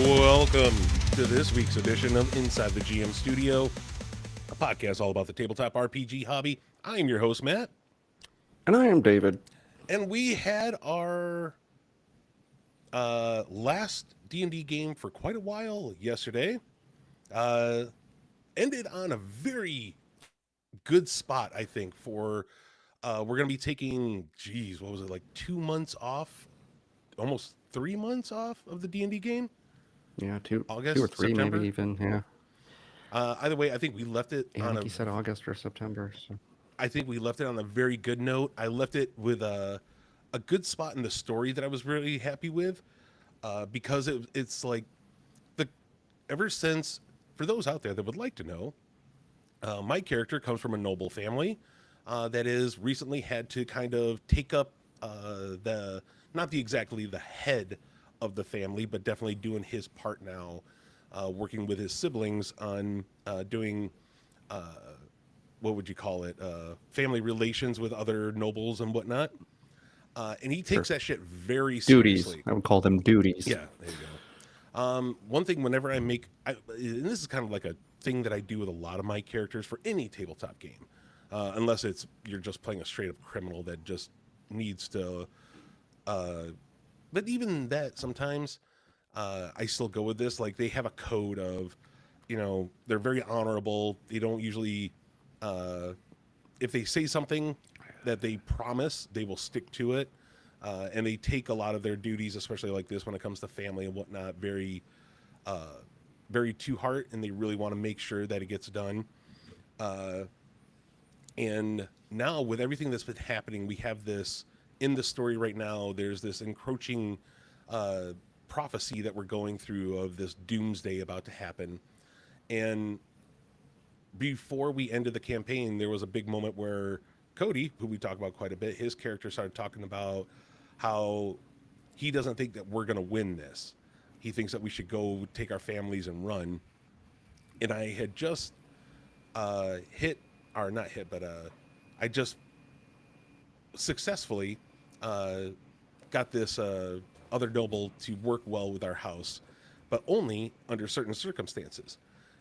Welcome to this week's edition of Inside the GM Studio, a podcast all about the tabletop RPG hobby. I'm your host, Matt. And I am David. And we had our last D&D game for quite a while yesterday. Ended on a very good spot, I think, for... we're going to be taking, what was it, like 2 months off? Almost 3 months off of the D&D game? Yeah, August, 2 or 3 September? maybe even, yeah. Either way, I think we left it on you said August or September. So. I think we left it on a very good note. I left it with a good spot in the story that I was really happy with, because it's like ever since, for those out there that would like to know, my character comes from a noble family that is recently had to kind of take up not exactly the head of the family, but definitely doing his part now, working with his siblings on doing what would you call it, family relations with other nobles and whatnot. And he takes that shit very seriously. Duties. I would call them duties. Yeah, there you go. One thing whenever I make, and this is kind of like a thing that I do with a lot of my characters for any tabletop game, unless you're just playing a straight up criminal that just needs to, but even that sometimes I still go with this. Like they have a code of, they're very honorable. They don't usually, if they say something that they promise, they will stick to it. And they take a lot of their duties, especially like this when it comes to family and whatnot, very to heart, and they really want to make sure that it gets done. And now with everything that's been happening, we have this in the story right now. There's this encroaching prophecy that we're going through of this doomsday about to happen. And before we ended the campaign, there was a big moment where Cody, who we talk about quite a bit, his character started talking about how he doesn't think that we're going to win this. He thinks that we should go take our families and run. And I had just I just successfully got this other noble to work well with our house, but only under certain circumstances.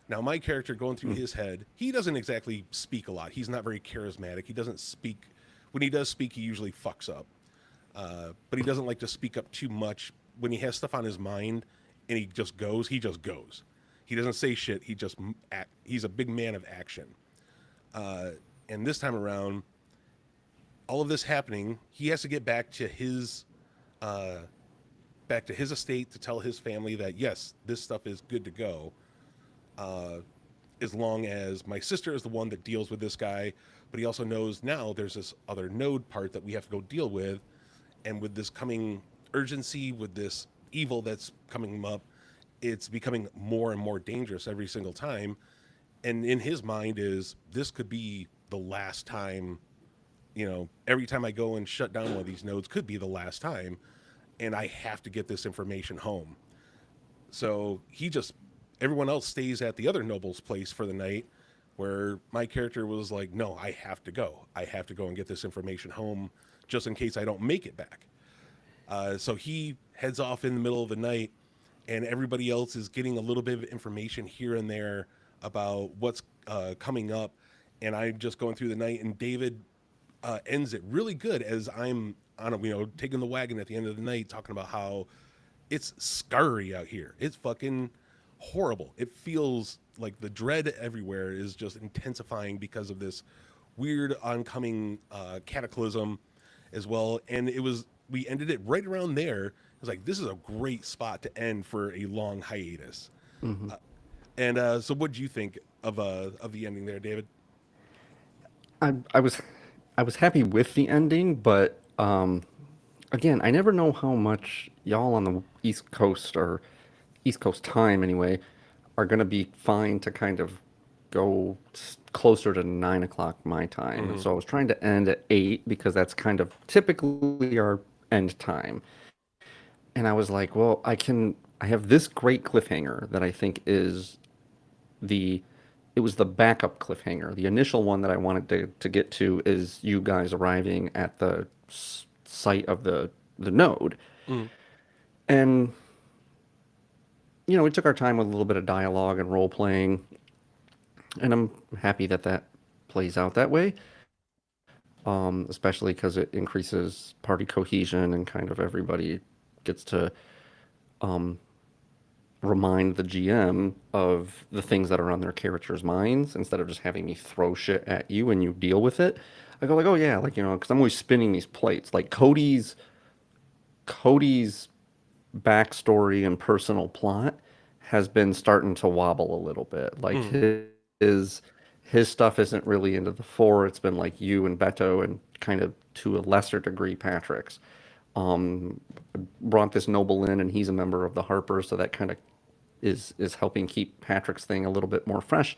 Now, my character going through his head, he doesn't exactly speak a lot. He's not very charismatic. He doesn't speak. When he does speak, he usually fucks up. But he doesn't like to speak up too much. When he has stuff on his mind and he just goes. He doesn't say shit. He's a big man of action. And this time around, all of this happening, he has to get back to his estate to tell his family that, yes, this stuff is good to go. As long as my sister is the one that deals with this guy, but he also knows now there's this other node part that we have to go deal with. And with this coming urgency, with this evil that's coming up, it's becoming more and more dangerous every single time. And in his mind this could be the last time, every time I go and shut down one of these nodes could be the last time. And I have to get this information home. So everyone else stays at the other noble's place for the night, where my character was like, no, I have to go and get this information home just in case I don't make it back. So he heads off in the middle of the night, and everybody else is getting a little bit of information here and there about what's coming up. And I'm just going through the night, and David ends it really good as I'm on taking the wagon at the end of the night, talking about how it's scary out here. It's fucking horrible. It feels like the dread everywhere is just intensifying because of this weird oncoming cataclysm as well. And we ended it right around there. It was like, this is a great spot to end for a long hiatus. Mm-hmm. So what did you think of the ending there, David? I was happy with the ending, but again, I never know how much y'all on the East Coast are East Coast time anyway, are going to be fine to kind of go closer to 9 o'clock my time. And Hmm. so I was trying to end at 8 because that's kind of typically our end time. And I was like, well, I have this great cliffhanger that I think is the, it was the backup cliffhanger. The initial one that I wanted to get to is you guys arriving at the site of the node. Hmm. And, we took our time with a little bit of dialogue and role playing. And I'm happy that that plays out that way, especially because it increases party cohesion and kind of everybody gets to remind the GM of the things that are on their characters' minds instead of just having me throw shit at you and you deal with it. I go like, oh yeah, like because I'm always spinning these plates. Like Cody's backstory and personal plot has been starting to wobble a little bit. Like Hmm. his stuff isn't really into the fore. It's been like you and Beto and kind of to a lesser degree Patrick's. Um, Brought this noble in, and he's a member of the Harper, so that kind of is helping keep Patrick's thing a little bit more fresh.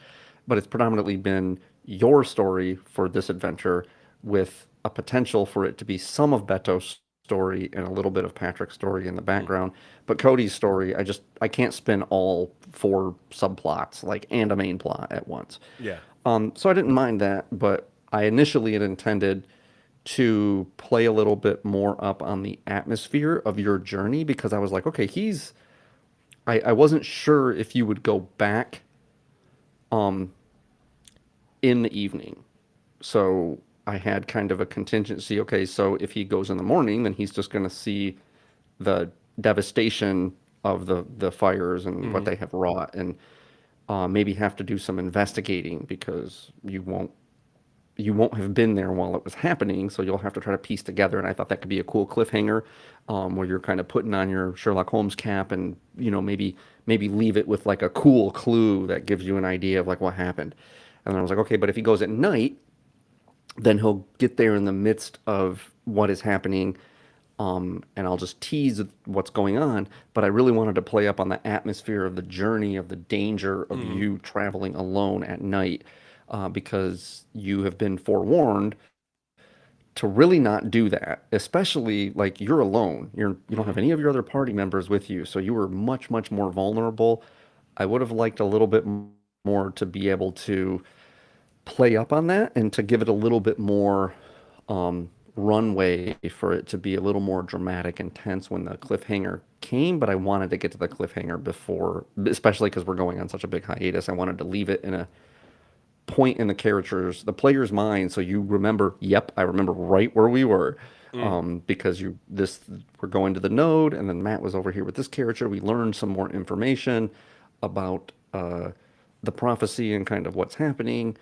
But it's predominantly been your story for this adventure, with a potential for it to be some of Beto's story and a little bit of Patrick's story in the Hmm. background. But Cody's story, I can't spin all four subplots like and a main plot at once. Yeah. So I didn't mind that, but I initially had intended to play a little bit more up on the atmosphere of your journey because I was like, okay, I wasn't sure if you would go back in the evening. So I had kind of a contingency. Okay, so if he goes in the morning, then he's just going to see the devastation of the fires and what Hmm. they have wrought, and maybe have to do some investigating because you won't have been there while it was happening, so you'll have to try to piece together. And I thought that could be a cool cliffhanger, where you're kind of putting on your Sherlock Holmes cap, and maybe leave it with like a cool clue that gives you an idea of like what happened. And then I was like, okay, but if he goes at night, then he'll get there in the midst of what is happening, and I'll just tease what's going on. But I really wanted to play up on the atmosphere of the journey, of the danger of Hmm. you traveling alone at night, because you have been forewarned to really not do that. Especially like you're alone. You don't have any Hmm. of your other party members with you, so you were much more vulnerable. I would have liked a little bit more to be able to play up on that and to give it a little bit more runway for it to be a little more dramatic and tense when the cliffhanger came. But I wanted to get to the cliffhanger before, especially because we're going on such a big hiatus. I wanted to leave it in a point in the player's mind, so you remember. Yep, I remember right where we were, Hmm. because we're going to the node, and then Matt was over here with this character. We learned some more information about the prophecy and kind of what's happening,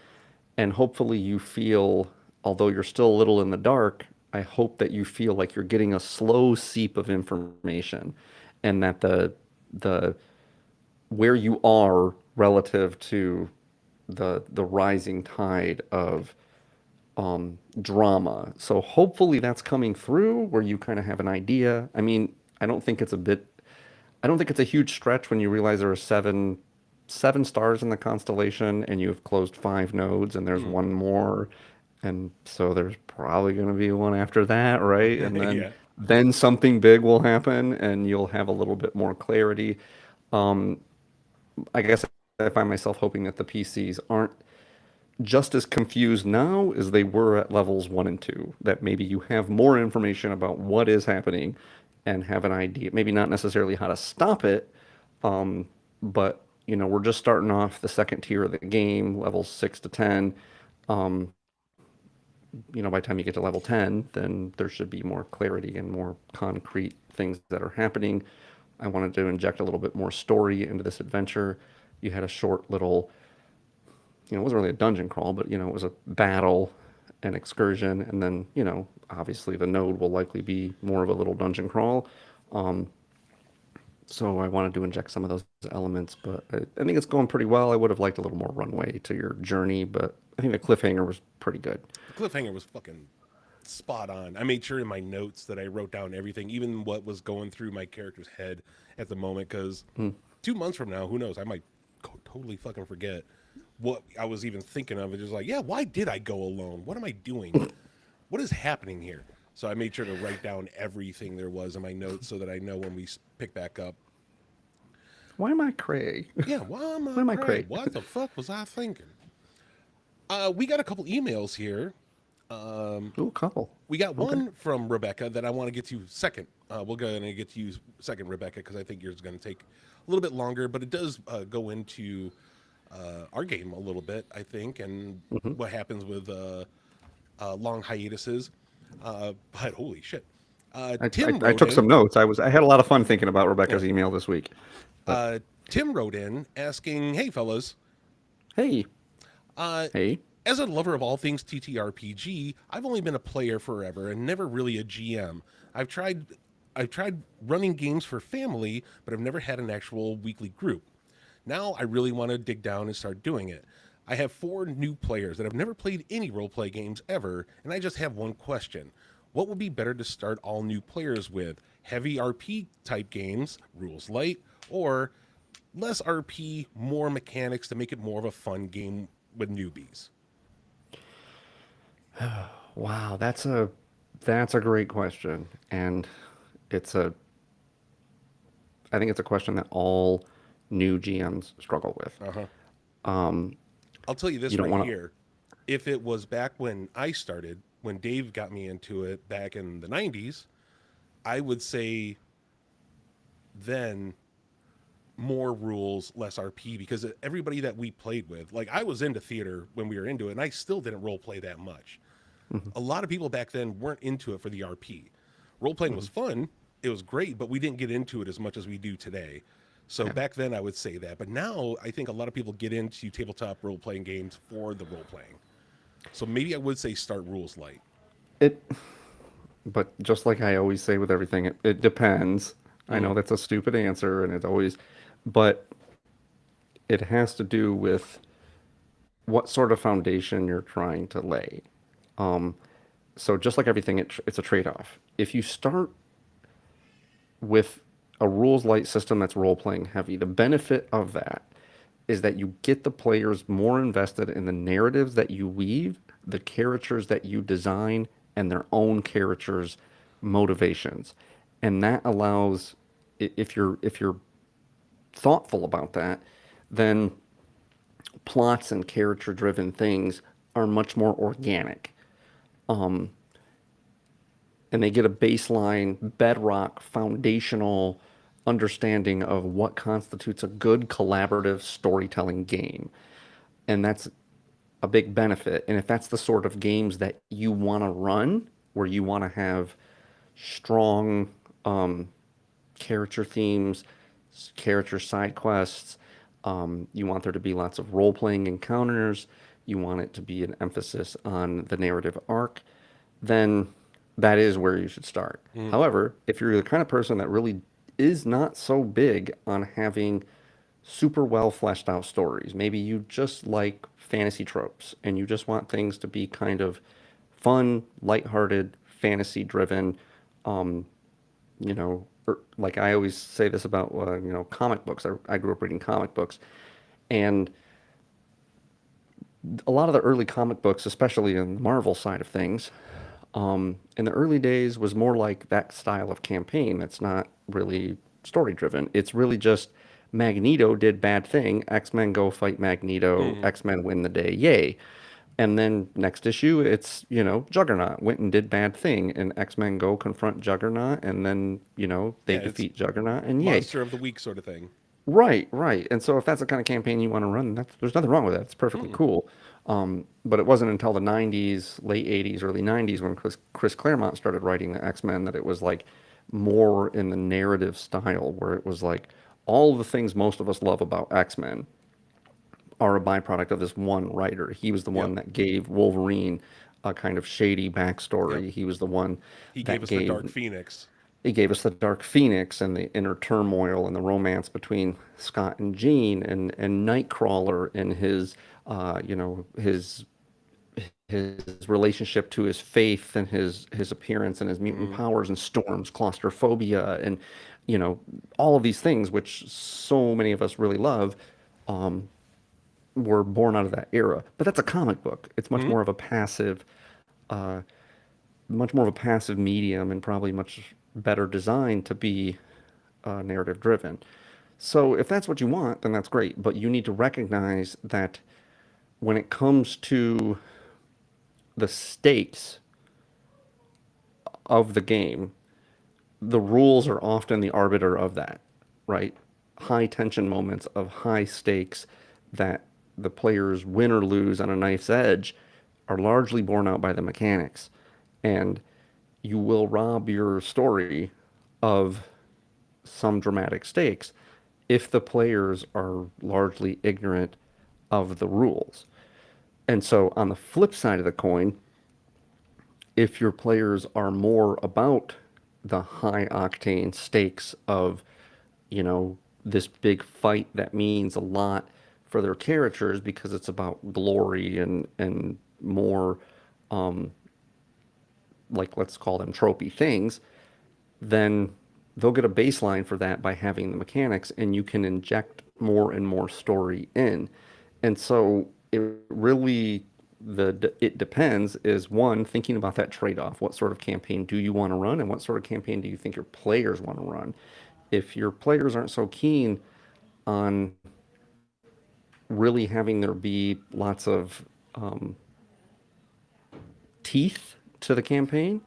and hopefully you feel, although you're still a little in the dark, I hope that you feel like you're getting a slow seep of information, and that the where you are relative to the rising tide of drama. So hopefully that's coming through where you kind of have an idea. I mean, I don't think it's a bit I don't think it's a huge stretch when you realize there are seven stars in the constellation and you've closed five nodes and there's Hmm. one more, and so there's probably going to be one after that, right? And then Yeah. then something big will happen and you'll have a little bit more clarity. I guess I find myself hoping that the PCs aren't just as confused now as they were at levels 1 and 2. That maybe you have more information about what is happening and have an idea, maybe not necessarily how to stop it, but we're just starting off the second tier of the game, levels 6 to 10. Um, by the time you get to level 10, then there should be more clarity and more concrete things that are happening. I wanted to inject a little bit more story into this adventure. You had a short little, it wasn't really a dungeon crawl, but it was a battle, an excursion, and then obviously the node will likely be more of a little dungeon crawl. So I wanted to inject some of those elements, but I think it's going pretty well. I would have liked a little more runway to your journey, but I think the cliffhanger was pretty good. The cliffhanger was fucking spot on. I made sure in my notes that I wrote down everything, even what was going through my character's head at the moment, because 2 months from now, who knows? I might totally fucking forget what I was even thinking of. It's just like, yeah, why did I go alone? What am I doing? What is happening here? So I made sure to write down everything there was in my notes so that I know when we pick back up. Why am I cray? Yeah, why am Why I am I cray? cray? What the fuck was I thinking? We got a couple emails here. Ooh, couple. We got Okay. one from Rebecca that I want to get to second. We're going to get to you second, Rebecca, because I think yours is going to take a little bit longer, but it does go into our game a little bit, I think, and Hmm. what happens with long hiatuses. But holy shit. Tim I wrote took in. some notes. I had a lot of fun thinking about Yeah. Rebecca's email this week. But Uh, Tim wrote in asking, "Hey fellas, hey, uh, hey, as a lover of all things TTRPG, I've only been a player forever and never really a GM. I've tried I've tried running games for family, but I've never had an actual weekly group. Now I really want to dig down and start doing it. I have 4 new players that have never played any role play games ever, and I just have one question. What would be better to start all new players with? Heavy RP type games, rules light, or less RP, more mechanics to make it more of a fun game with newbies?" wow, that's a great question, and it's a I think it's a question that all new GMs struggle with. Uh huh. Um, I'll tell you you this don't right want to. here. If it was back when I started, when Dave got me into it back in the 90s, I would say then more rules, less RP, because everybody that we played with, like I was into theater when we were into it, and I still didn't role play that much. Mhm, A lot of people back then weren't into it for the RP. Role playing was mhm. fun, it was great, but we didn't get into it as much as we do today. So Yeah. back then I would say that, but now I think a lot of people get into tabletop role playing games for the role playing. So maybe I would say start rules light. It, but just like I always say with everything, it depends. I Mm, know that's a stupid answer, and it always, but it has to do with what sort of foundation you're trying to lay. Um, so just like everything, it's a trade-off. If you start with a rules light system that's role playing heavy, the benefit of that is that you get the players more invested in the narratives that you weave, the characters that you design, and their own characters' motivations. And that allows, if you're thoughtful about that, then plots and character driven things are much more organic. Um, and they get a baseline, bedrock, foundational understanding of what constitutes a good collaborative storytelling game. And that's a big benefit. And if that's the sort of games that you want to run, where you want to have strong character themes, character side quests, you want there to be lots of role playing encounters, you want it to be an emphasis on the narrative arc, then that is where you should start. mm, However, if you're the kind of person that really is not so big on having super well fleshed out stories, maybe you just like fantasy tropes and you just want things to be kind of fun, lighthearted, fantasy driven, um, like I always say this about, comic books. I grew up reading comic books, and a lot of the early comic books, especially in the Marvel side of things, in the early days was more like that style of campaign that's not really story driven. It's really just Magneto did bad thing, X-Men go fight Magneto, mm. X-Men win the day, yay. And then next issue, it's, Juggernaut went and did bad thing, and X-Men go confront Juggernaut, and then, they Yeah, it's defeat Juggernaut, and yay. monster of the week sort of thing. Right, right. And so if that's the kind of campaign you want to run, there's nothing wrong with that. It's perfectly Mm. cool. But it wasn't until the 90s, late 80s, early 90s when Chris Claremont started writing the X-Men that it was like more in the narrative style where it was like all the things most of us love about X-Men are a byproduct of this one writer. He was the Yep. one that gave Wolverine a kind of shady Yep. backstory. He was the one He gave that us the Dark gave Phoenix. he gave us the Dark Phoenix and the inner turmoil and the romance between Scott and Jean and Nightcrawler and his his relationship to his faith and his appearance and his mutant Mm. powers and Storm's claustrophobia and you know, all of these things, which so many of us really love, um, were born out of that era. But that's a comic book. It's Hmm. uh, much more of a passive medium, and probably much better designed to be narrative driven. So if that's what you want, then that's great. But you need to recognize that when it comes to the stakes of the game, the rules are often the arbiter of that, right? High tension moments of high stakes that the players win or lose on a knife's edge are largely borne out by the mechanics. And you will rob your story of some dramatic stakes if the players are largely ignorant of the rules. And so, on the flip side of the coin, if your players are more about the high octane stakes of, you know, this big fight that means a lot for their characters because it's about glory and more, um, like, let's call them tropey things, then they'll get a baseline for that by having the mechanics, and you can inject more and more story in. And so it really, the it depends is one, thinking about that trade-off. What sort of campaign do you want to run, and what sort of campaign do you think your players want to run? If your players aren't so keen on really having there be lots of teeth to the campaign,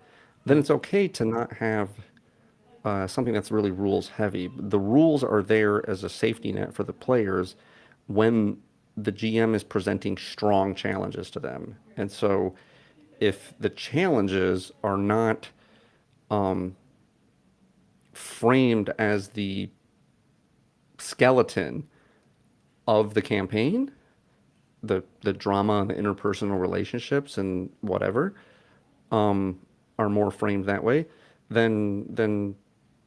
then Hmm. it's okay to not have something that's really rules heavy. The rules are there as a safety net for the players when the GM is presenting strong challenges to them. And so if the challenges are not framed as the skeleton of the campaign, the drama and the interpersonal relationships and whatever, are more framed that way, then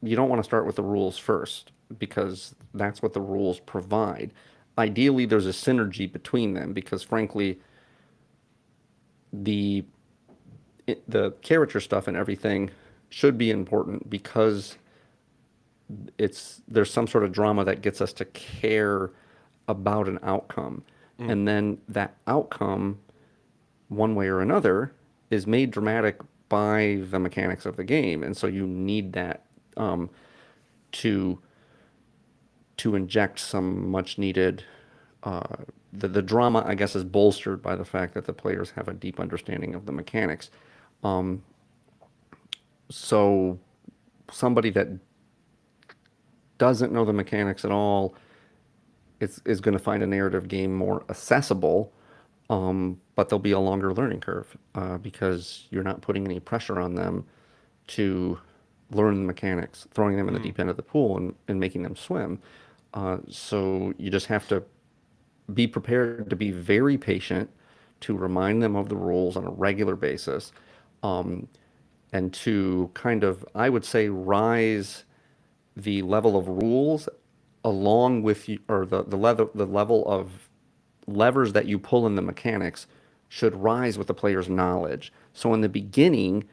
you don't want to start with the rules first because that's what the rules provide. Ideally, there's a synergy between them because frankly, the the character stuff and everything should be important because there's some sort of drama that gets us to care about an outcome. Hmm. And then that outcome, one way or another, is made dramatic by the mechanics of the game. And so you need that um, to inject some much needed the drama, I guess, is bolstered by the fact that the players have a deep understanding of the mechanics. Um, so somebody that doesn't know the mechanics at all is going to find a narrative game more accessible, but there'll be a longer learning curve because you're not putting any pressure on them to learn the mechanics, throwing them in the Hmm. deep end of the pool and making them swim. So you just have to be prepared to be very patient, to remind them of the rules on a regular basis, um, and to kind of, I would say, rise the level of rules along with you, or the level of levers that you pull in the mechanics should rise with the player's knowledge. So in the beginning,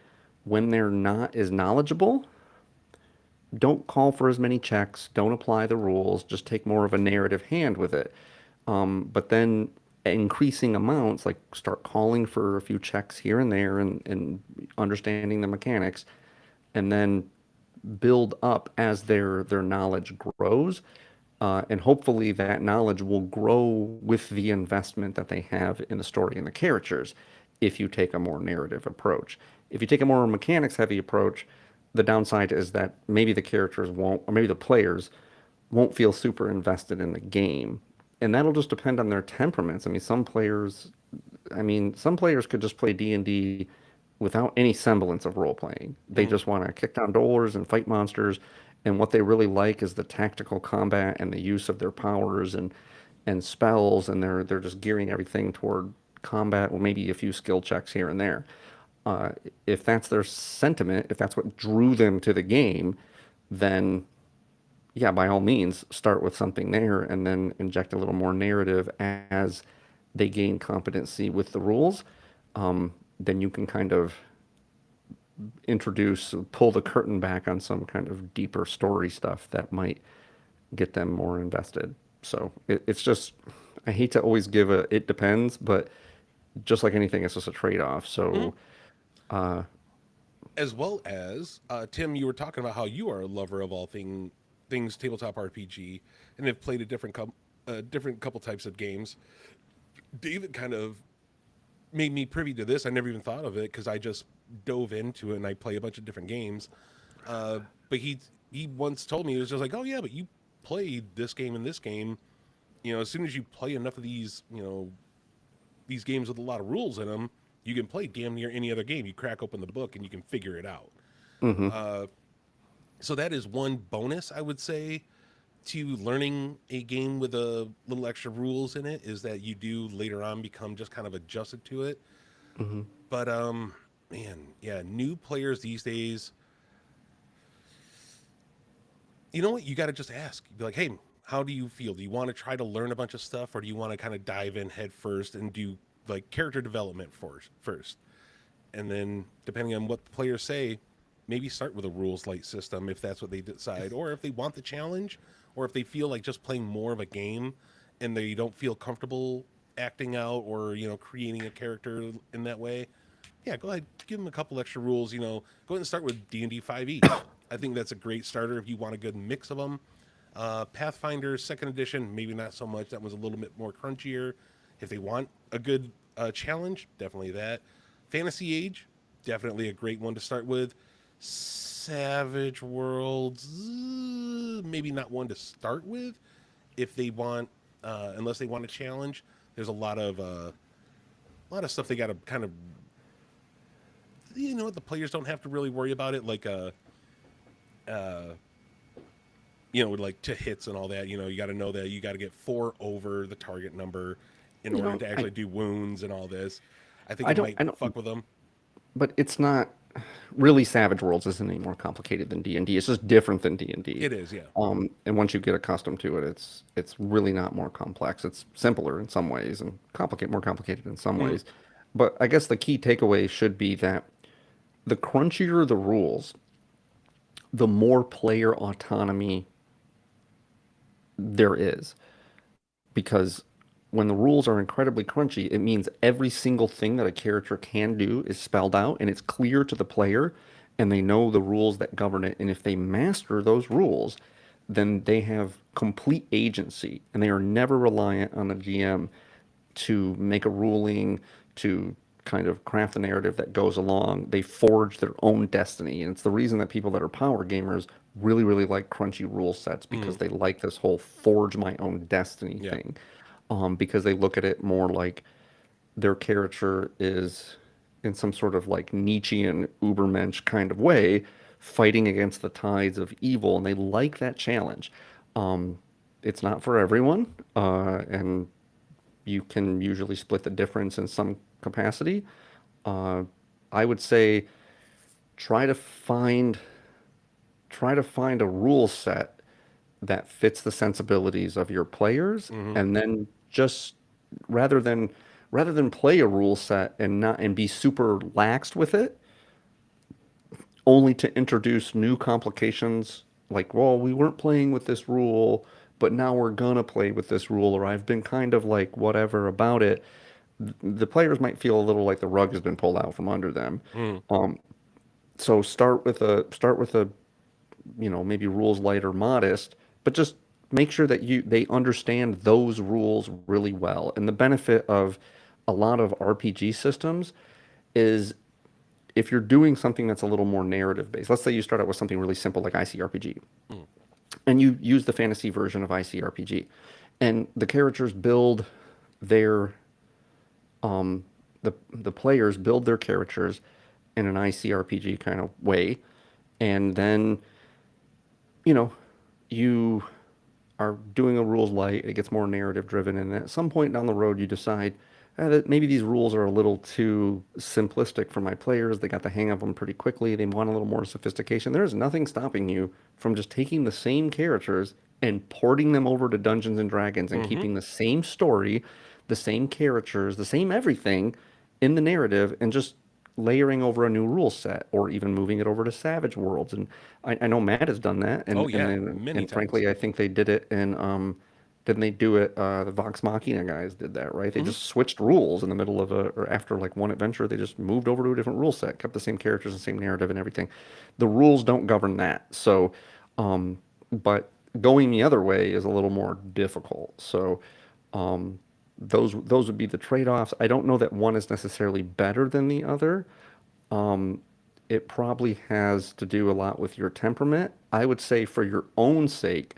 when they're not as knowledgeable, don't call for as many checks, don't apply the rules, just take more of a narrative hand with it. But then increasing amounts, like start calling for a few checks here and there and understanding the mechanics, and then build up as their knowledge grows. And hopefully that knowledge will grow with the investment that they have in the story and the characters if you take a more narrative approach. If you take a more mechanics heavy approach, the downside is that maybe the characters won't, or maybe the players won't feel super invested in the game. And that'll just depend on their temperaments. Some players could just play D&D without any semblance of role playing. They Hmm. just want to kick down doors and fight monsters. And what they really like is the tactical combat and the use of their powers and spells. And they're just gearing everything toward combat with maybe a few skill checks here and there. Uh, if that's their sentiment, if that's what drew them to the game, then yeah, by all means, start with something there and then inject a little more narrative as they gain competency with the rules. Then you can kind of pull the curtain back on some kind of deeper story stuff that might get them more invested. So it's just, I hate to always give a, it depends, but just like anything, it's just a trade-off. Mhm. So, As well as Tim, you were talking about how you are a lover of all things tabletop RPG and have played a different couple types of games. David kind of made me privy to this. I never even thought of it because I just dove into it and I play a bunch of different games. Uh, but he once told me, it was just like, oh yeah, but you played this game and this game. You know, as soon as you play enough of these, these games with a lot of rules in them, you can play damn near any other game. You crack open the book and you can figure it out. mhm. Uh, so that is one bonus I would say to learning a game with a little extra rules in it, is that you do later on become just kind of adjusted to it. Mhm. But man, yeah, new players these days, you know what? You got to just ask. Be like, hey, how do you feel? Do you want to try to learn a bunch of stuff, or do you want to kind of dive in head first and do like character development first? And then depending on what the players say, maybe start with a rules light system if that's what they decide, or if they want the challenge, or if they feel like just playing more of a game and they don't feel comfortable acting out or creating a character in that way. Yeah, go ahead, give them a couple extra rules. Go ahead and start with D&D 5e. I think that's a great starter if you want a good mix of them. Pathfinder second edition, maybe not so much. That was a little bit more crunchier. If they want a good challenge, definitely that. Fantasy Age, definitely a great one to start with. Savage Worlds, maybe not one to start with if they want, unless they want a challenge. There's a lot of stuff they got to kind of, the players don't have to really worry about it, like uh, with like to hits and all that. You got to know that you got to get 4 over the target number in You order know, to actually do wounds and all this. I think I it don't, might I don't, fuck with them. but it's not really. Savage Worlds isn't any more complicated than D&D. It's just different than D&D. It is, yeah. And once you get accustomed to it, it's really not more complex. It's simpler in some ways and more complicated in some Mm, ways. But I guess the key takeaway should be that the crunchier the rules, the more player autonomy there is. Because when the rules are incredibly crunchy, it means every single thing that a character can do is spelled out and it's clear to the player and they know the rules that govern it. And if they master those rules, then they have complete agency and they are never reliant on the GM to make a ruling, to kind of craft the narrative that goes along. They forge their own destiny. And it's the reason that people that are power gamers really, really like crunchy rule sets mm, because they like this whole forge my own destiny yeah. thing. Because they look at it more like their character is in some sort of like Nietzschean Ubermensch kind of way, fighting against the tides of evil, and they like that challenge. Um, it's not for everyone, and you can usually split the difference in some capacity. Uh, I would say try to find try to find a rule set that fits the sensibilities of your players, Hmm. and then just rather than rather than play a rule set and be super laxed with it, only to introduce new complications like, well, we weren't playing with this rule, but now we're gonna play with this rule, or I've been kind of like whatever about it. The players might feel a little like the rug has been pulled out from under them. Mm. So start with a maybe rules light or modest, but just make sure that they understand those rules really well. And the benefit of a lot of RPG systems is if you're doing something that's a little more narrative based. Let's say you start out with something really simple like ICRPG, Mm. and you use the fantasy version of ICRPG, and the characters build their the players build their characters in an ICRPG kind of way, and then you know you are doing a rules light, it gets more narrative driven, and at some point down the road, you decide that maybe these rules are a little too simplistic for my players. They got the hang of them pretty quickly. They want a little more sophistication. There's nothing stopping you from just taking the same characters and porting them over to Dungeons and Dragons and Hmm. keeping the same story, the same characters, the same everything in the narrative, and just layering over a new rule set or even moving it over to Savage Worlds. And I know Matt has done that, Oh and yeah, then many and times. frankly, I think they did it in didn't they do it? The Vox Machina guys did that, right? They Hmm. just switched rules in the middle of a or after like one adventure. They just moved over to a different rule set, kept the same characters and same narrative and everything. The rules don't govern that, so but going the other way is a little more difficult. So um, those would be the trade-offs. I don't know that one is necessarily better than the other. It probably has to do a lot with your temperament. I would say for your own sake,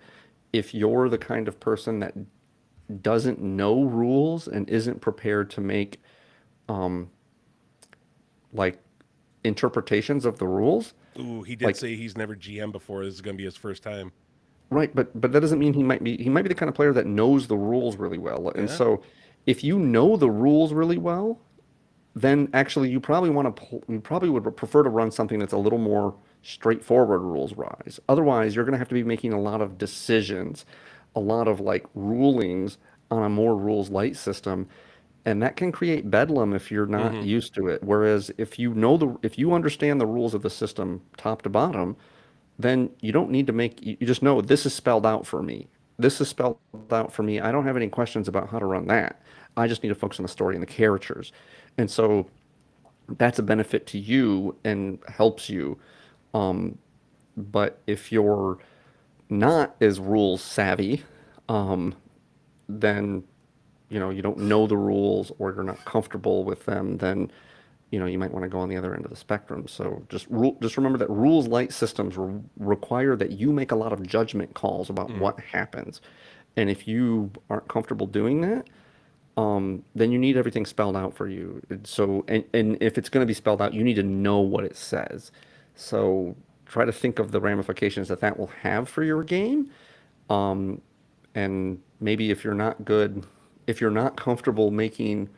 if you're the kind of person that doesn't know rules and isn't prepared to make like interpretations of the rules, Ooh, he did like say he's never GM before. This is going to be his first time. right, but that doesn't mean he might be the kind of player that knows the rules really well. And Yeah. so if you know the rules really well, then actually you probably want to you probably would prefer to run something that's a little more straightforward rules wise. Otherwise, you're going to have to be making a lot of decisions, a lot of like rulings on a more rules light system, and that can create bedlam if you're not Hmm. used to it. Whereas if you understand the rules of the system top to bottom, then you don't need to make you just know this is spelled out for me. This is spelled out for me. I don't have any questions about how to run that. I just need to focus on the story and the characters. And so that's a benefit to you and helps you. But if you're not as rules savvy, then you don't know the rules or you're not comfortable with them, then you might want to go on the other end of the spectrum. So just remember that rules light systems require that you make a lot of judgment calls about Hmm. what happens. And if you aren't comfortable doing that, then you need everything spelled out for you. And if it's going to be spelled out, you need to know what it says. So try to think of the ramifications that that will have for your game. And maybe if you're not comfortable making,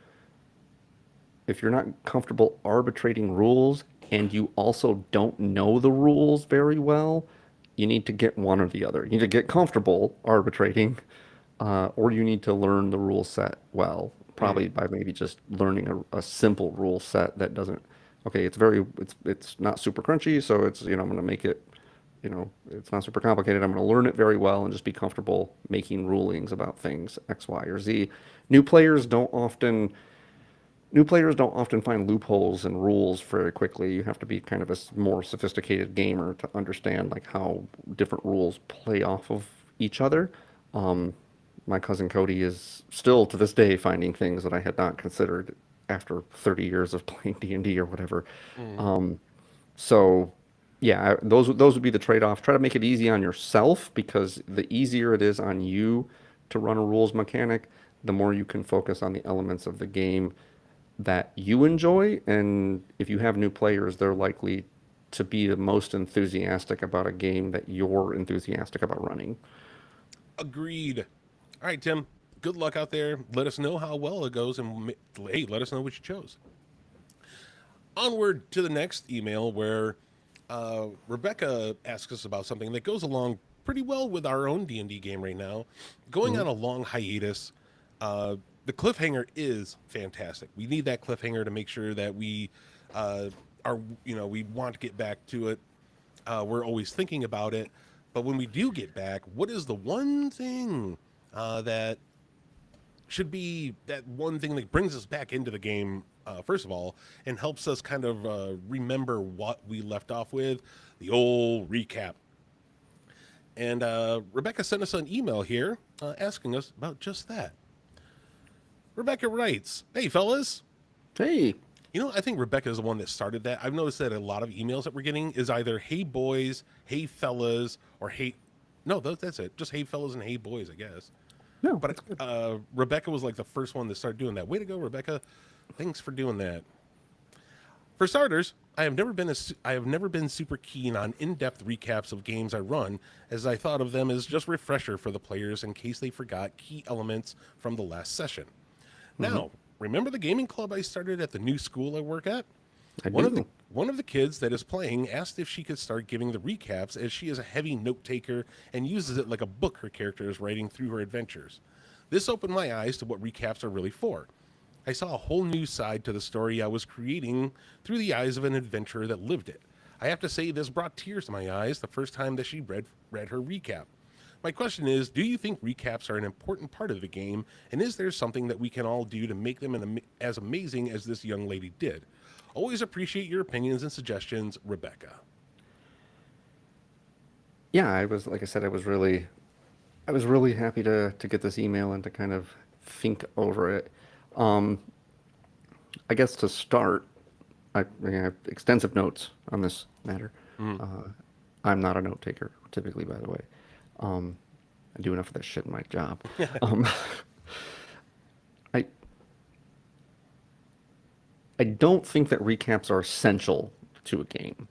if you're not comfortable arbitrating rules and you also don't know the rules very well, you need to get one or the other. You need to get comfortable arbitrating, or you need to learn the rule set well, Hmm. probably by maybe just learning a simple rule set that doesn't, okay, it's not super crunchy, so I'm going to make it, it's not super complicated. I'm going to learn it very well and just be comfortable making rulings about things X, Y, or Z. New players don't often New players don't often find loopholes in rules very quickly. You have to be kind of a more sophisticated gamer to understand like how different rules play off of each other. Um, my cousin Cody is still to this day finding things that I had not considered after 30 years of playing D&D or whatever. Hmm. Um, so yeah, those would be the trade-off. Try to make it easy on yourself because the easier it is on you to run a rules mechanic, the more you can focus on the elements of the game that you enjoy. And if you have new players, they're likely to be the most enthusiastic about a game that you're enthusiastic about running. Agreed. All right, Tim. Good luck out there. Let us know how well it goes, and hey, let us know what you chose. Onward to the next email, where Rebecca asks us about something that goes along pretty well with our own D&D game right now. Going Mhm. on a long hiatus, uh, the cliffhanger is fantastic. We need that cliffhanger to make sure that we uh, are, we want to get back to it. We're always thinking about it. But when we do get back, what is the one thing that should be that one thing that brings us back into the game, first of all, and helps us kind of remember what we left off with, the old recap. And Rebecca sent us an email here asking us about just that. Rebecca writes, "Hey, fellas." Hey, I think Rebecca is the one that started that. I've noticed that a lot of emails that we're getting is either "Hey boys," "Hey fellas," or "Hey." No, that's it. Just "Hey fellas" and "Hey boys," I guess. no, But that's good. Rebecca was like the first one to start doing that. Way to go, Rebecca! Thanks for doing that. For starters, I have never been super keen on in-depth recaps of games I run, as I thought of them as just refresher for the players in case they forgot key elements from the last session. Hmm. Now, remember the gaming club I started at the new school I work at? I One of the do. one of the kids that is playing asked if she could start giving the recaps, as she is a heavy note taker and uses it like a book her character is writing through her adventures. This opened my eyes to what recaps are really for. I saw a whole new side to the story I was creating through the eyes of an adventurer that lived it. I have to say, this brought tears to my eyes the first time that she read her recap. My question is, do you think recaps are an important part of the game, and is there something that we can all do to make them as amazing as this young lady did? Always appreciate your opinions and suggestions, Rebecca. Yeah, I was like I said, I was really happy to get this email and to kind of think over it. Um, I guess to start, I have extensive notes on this matter. Mm, Uh, I'm not a note taker, typically, by the way. Um, I do enough of that shit in my job. Um, I I don't think that recaps are essential to a game.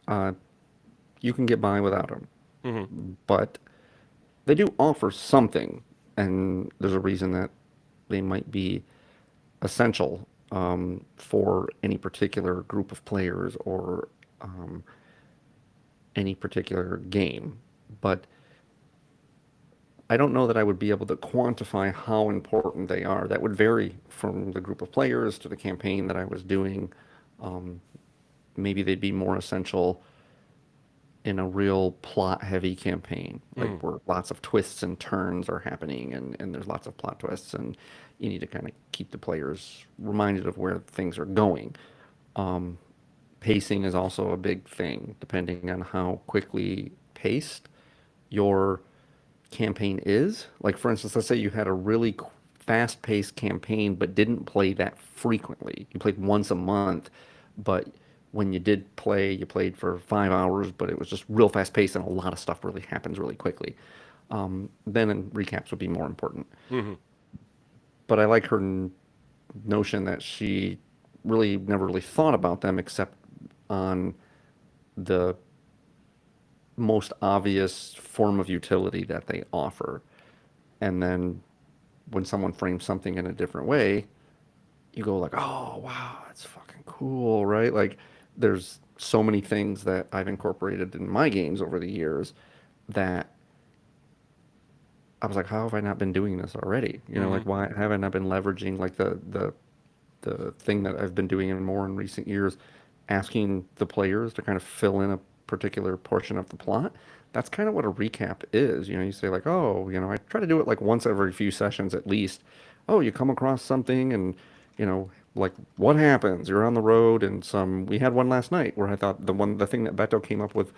Uh, you can get by without them, hmm but they do offer something, and there's a reason that they might be essential for any particular group of players or um, any particular game. But I don't know that I would be able to quantify how important they are. That would vary from the group of players to the campaign that I was doing. Um, Maybe they'd be more essential in a real plot heavy campaign, like mm, where lots of twists and turns are happening and there's lots of plot twists and you need to kind of keep the players reminded of where things are going. Um, Pacing is also a big thing, depending on how quickly paced your campaign is. Like, for instance, let's say you had a really fast paced campaign but didn't play that frequently. You played once a month, but when you did play, you played for 5 hours, but it was just real fast paced and a lot of stuff really happens really quickly. Then recaps would be more important. hmm But I like her notion that she really never really thought about them except on the most obvious form of utility that they offer. And then when someone frames something in a different way, you go like, "Oh, wow, that's fucking cool," right? Like there's so many things that I've incorporated in my games over the years that I was like, "How have I not been doing this already?" You know, hmm like why haven't I been leveraging like the thing that I've been doing in more in recent years, asking the players to kind of fill in a particular portion of the plot. That's kind of what a recap is. You know, you say like, oh, you know, I try to do it like once every few sessions at least. Oh, you come across something and, you know, like what happens? You're on the road and we had one last night where I thought the thing that Beto came up with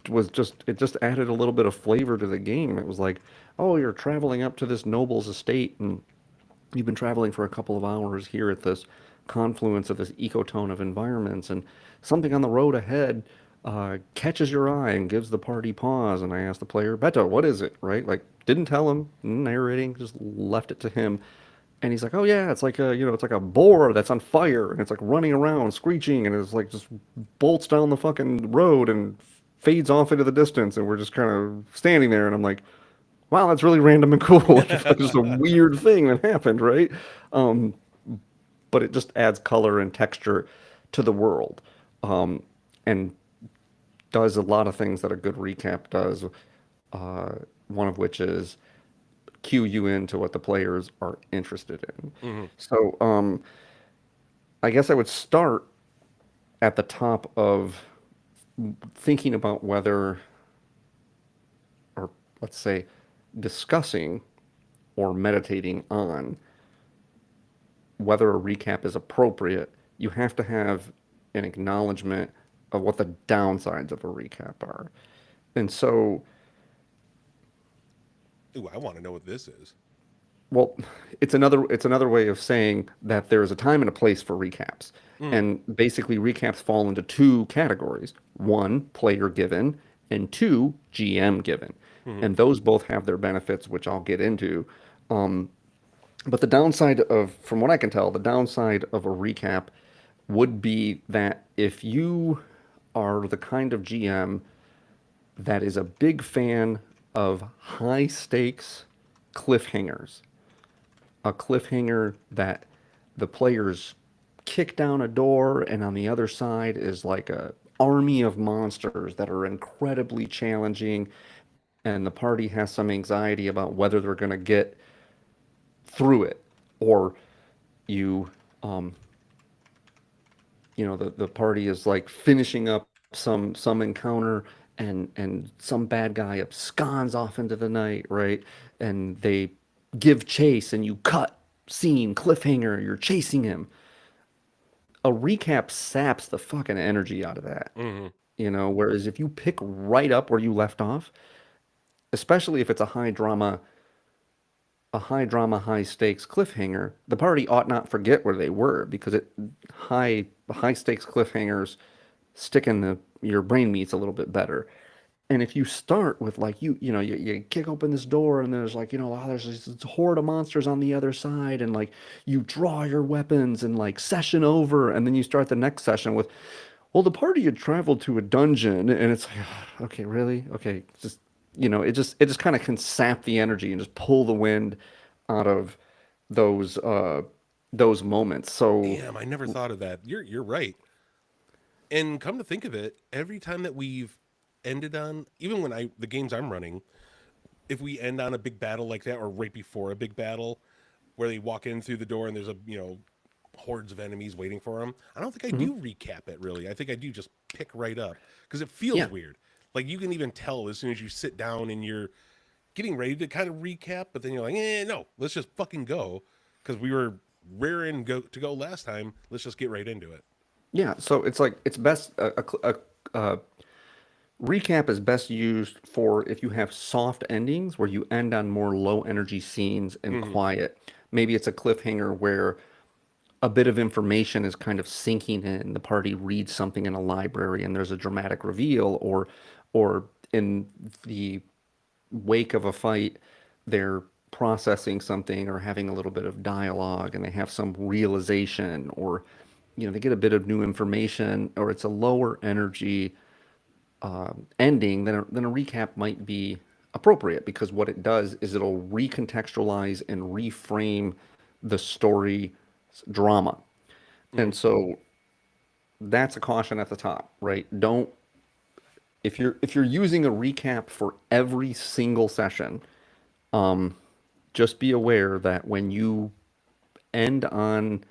was just, it just added a little bit of flavor to the game. It was like, oh, you're traveling up to this noble's estate and you've been traveling for a couple of hours here at this confluence of this ecotone of environments, and something on the road ahead catches your eye and gives the party pause. And I asked the player, Beto, what is it? Right? Like, didn't tell him, narrating, just left it to him. And he's like, oh yeah, it's like a, you know, it's like a boar that's on fire and it's like running around screeching and it's like just bolts down the fucking road and fades off into the distance. And we're just kind of standing there. And I'm like, wow, that's really random and cool. Like, it's like just a weird thing that happened, right? Um, but it just adds color and texture to the world, um, and does a lot of things that a good recap does. Uh, One of which is cue you into what the players are interested in. hmm So I guess I would start at the top of thinking about whether, or let's say, discussing or meditating on whether a recap is appropriate, you have to have an acknowledgement of what the downsides of a recap are. And so, Ooh, I want to know what this is. well, it's another way of saying that there's a time and a place for recaps. Mm, And basically recaps fall into two categories. One, player given, and two, GM given. hmm And those both have their benefits, which I'll get into. Um, But the downside of, from what I can tell, the downside of a recap would be that if you are the kind of GM that is a big fan of high stakes cliffhangers, a cliffhanger that the players kick down a door and on the other side is like a army of monsters that are incredibly challenging and the party has some anxiety about whether they're going to get through it or you um the party is like finishing up some encounter, and some bad guy absconds off into the night, right? And they give chase, and you cut scene cliffhanger, you're chasing him. A recap saps the fucking energy out of that. Hmm. Whereas if you pick right up where you left off, especially if it's high stakes cliffhanger, the party ought not forget where they were, because high stakes cliffhangers stick in your brain meats a little bit better. And if you start with, like, you kick open this door, and there's like, there's this horde of monsters on the other side, and like you draw your weapons, and like session over, and then you start the next session with, well, the party had traveled to a dungeon, and it's like, okay, really? Okay, just it just kind of can sap the energy and just pull the wind out of those those moments. So Damn, I never thought of that. You're right. And come to think of it, every time that we've ended on, even when the games I'm running, if we end on a big battle like that, or right before a big battle, where they walk in through the door and there's hordes of enemies waiting for them, I don't think I mhm, do recap it really. I think I do just pick right up because it feels yeah, weird. Like you can even tell as soon as you sit down and you're getting ready to kind of recap, but then you're like, no, let's just fucking go because we were raring to go last time. Let's just get right into it. yeah. So it's like it's best a recap is best used for if you have soft endings where you end on more low energy scenes and Hmm. quiet. Maybe it's a cliffhanger where a bit of information is kind of sinking in. The party reads something in a library, and there's a dramatic reveal, or in the wake of a fight, they're processing something or having a little bit of dialogue, and they have some realization, or they get a bit of new information, or it's a lower energy ending, then a recap might be appropriate, because what it does is it'll recontextualize and reframe the story drama. Hmm. And so that's a caution at the top, right? Don't If you're using a recap for every single session, just be aware that when you end on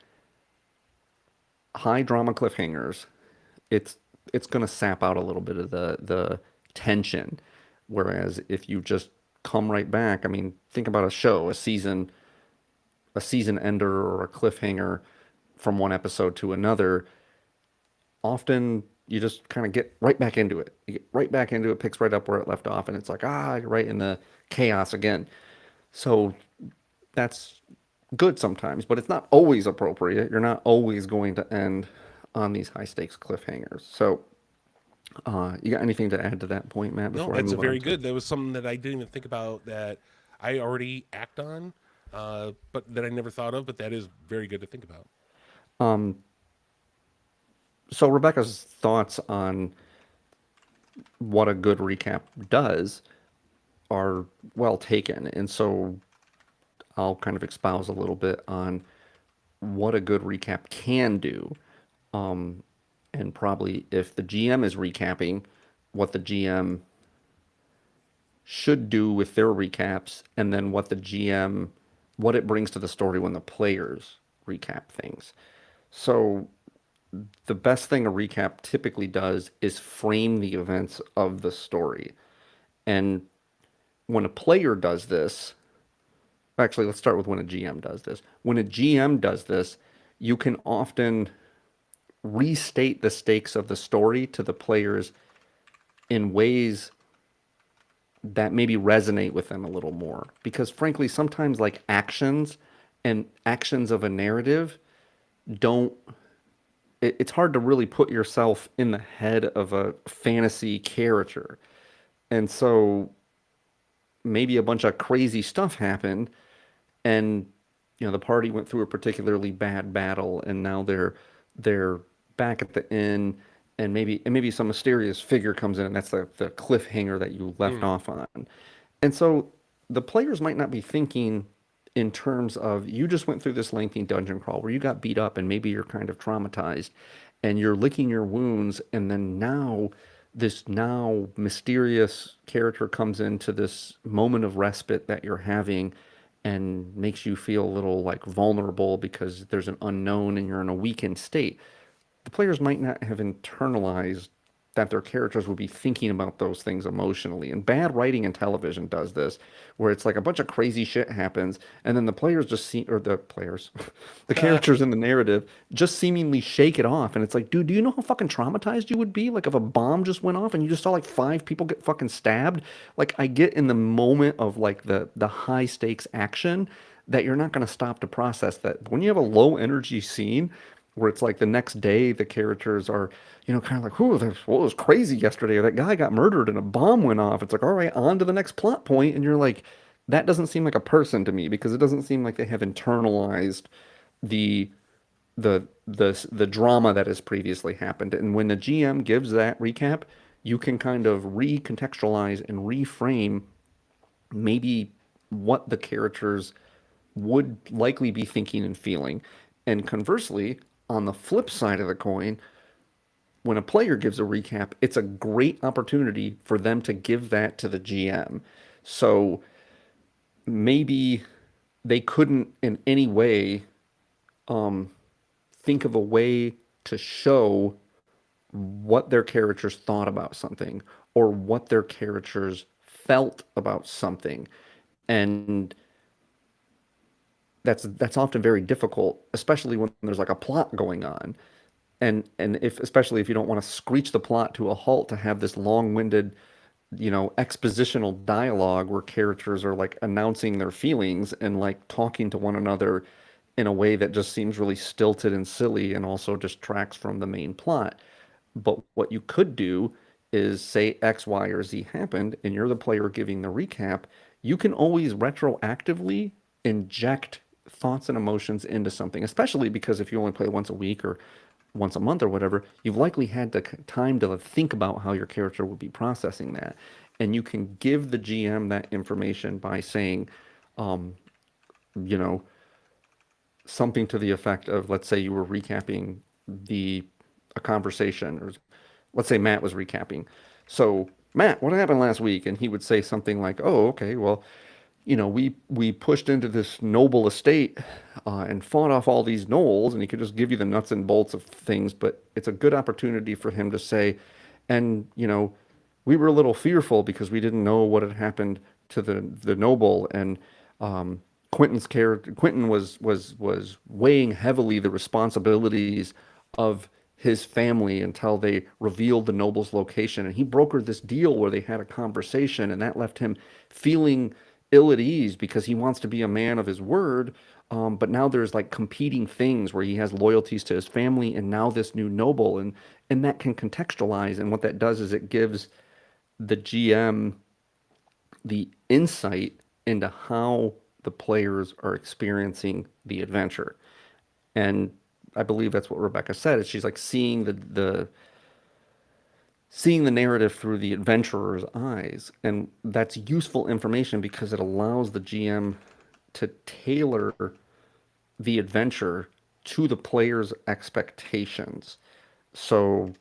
high drama cliffhangers, it's it's going to sap out a little bit of the tension. Whereas if you just come right back, I mean, think about a show, a season ender or a cliffhanger from one episode to another. Often you just kind of get right back into it. You get right back into it, picks right up where it left off, and it's like, you're right in the chaos again. So that's good sometimes, but it's not always appropriate. You're not always going to end on these high stakes cliffhangers. So, you got anything to add to that point, Matt, No, before I that's a move on very to? good. That was something that I didn't even think about that I already act on, but that I never thought of. But that is very good to think about. So, Rebecca's thoughts on what a good recap does are well taken. And so I'll kind of espouse a little bit on what a good recap can do. And probably if the GM is recapping, what the GM should do with their recaps, and then what it brings to the story when the players recap things. So the best thing a recap typically does is frame the events of the story. And when a player does this, actually, let's start with when a GM does this. When a GM does this, you can often restate the stakes of the story to the players in ways that maybe resonate with them a little more. Because frankly, sometimes like actions of a narrative don't, it's hard to really put yourself in the head of a fantasy character. And so maybe a bunch of crazy stuff happened, and the party went through a particularly bad battle, and now they're back at the inn, and maybe some mysterious figure comes in, and that's the cliffhanger that you left Hmm. off on. And so the players might not be thinking in terms of, you just went through this lengthy dungeon crawl where you got beat up, and maybe you're kind of traumatized, and you're licking your wounds, and then now this mysterious character comes into this moment of respite that you're having, and makes you feel a little like vulnerable because there's an unknown and you're in a weakened state. The players might not have internalized that their characters would be thinking about those things emotionally. And bad writing in television does this, where it's like a bunch of crazy shit happens, and then the players just see, or the players, the characters in the narrative just seemingly shake it off. And it's like, dude, do you know how fucking traumatized you would be? Like if a bomb just went off and you just saw like five people get fucking stabbed. Like I get in the moment of like the high stakes action that you're not going to stop to process that. But when you have a low energy scene where it's like the next day the characters are, kind of like, "Whoa, what was crazy yesterday? Or that guy got murdered and a bomb went off." It's like, all right, on to the next plot point, and you're like, that doesn't seem like a person to me because it doesn't seem like they have internalized the the drama that has previously happened. And when the GM gives that recap, you can kind of recontextualize and reframe maybe what the characters would likely be thinking and feeling. And conversely, on the flip side of the coin, when a player gives a recap, it's a great opportunity for them to give that to the GM. So maybe they couldn't in any way think of a way to show what their characters thought about something or what their characters felt about something. And that's often very difficult, especially when there's like a plot going on. And if especially if you don't want to screech the plot to a halt to have this long-winded, expositional dialogue where characters are like announcing their feelings and like talking to one another in a way that just seems really stilted and silly and also distracts from the main plot. But what you could do is say X, Y, or Z happened, and you're the player giving the recap. You can always retroactively inject thoughts and emotions into something, especially because if you only play once a week or once a month or whatever, you've likely had the time to think about how your character would be processing that. And you can give the GM that information by saying, you know, something to the effect of, let's say you were recapping the a conversation, or let's say Matt was recapping. So, Matt, what happened last week? And he would say something like, "Oh, okay, well, we pushed into this noble estate and fought off all these gnolls," and he could just give you the nuts and bolts of things. But it's a good opportunity for him to say, and we were a little fearful because we didn't know what had happened to the noble, and Quentin's character, Quentin was weighing heavily the responsibilities of his family until they revealed the noble's location, and he brokered this deal where they had a conversation, and that left him feeling ill at ease because he wants to be a man of his word. But now there's like competing things where he has loyalties to his family and now this new noble, and that can contextualize. And what that does is it gives the GM the insight into how the players are experiencing the adventure. And I believe that's what Rebecca said. Is she's like seeing the narrative through the adventurer's eyes, and that's useful information because it allows the GM to tailor the adventure to the player's expectations. So,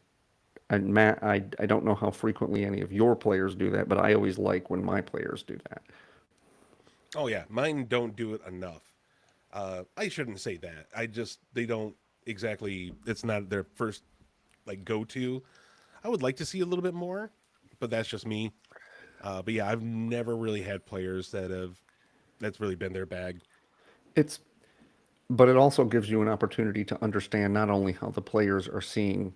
and Matt, I don't know how frequently any of your players do that, but I always like when my players do that. Oh yeah, mine don't do it enough. I shouldn't say that. I just they don't exactly. It's not their first like go to. I would like to see a little bit more, but that's just me. But yeah, I've never really had players that's really been their bag. It's but it also gives you an opportunity to understand not only how the players are seeing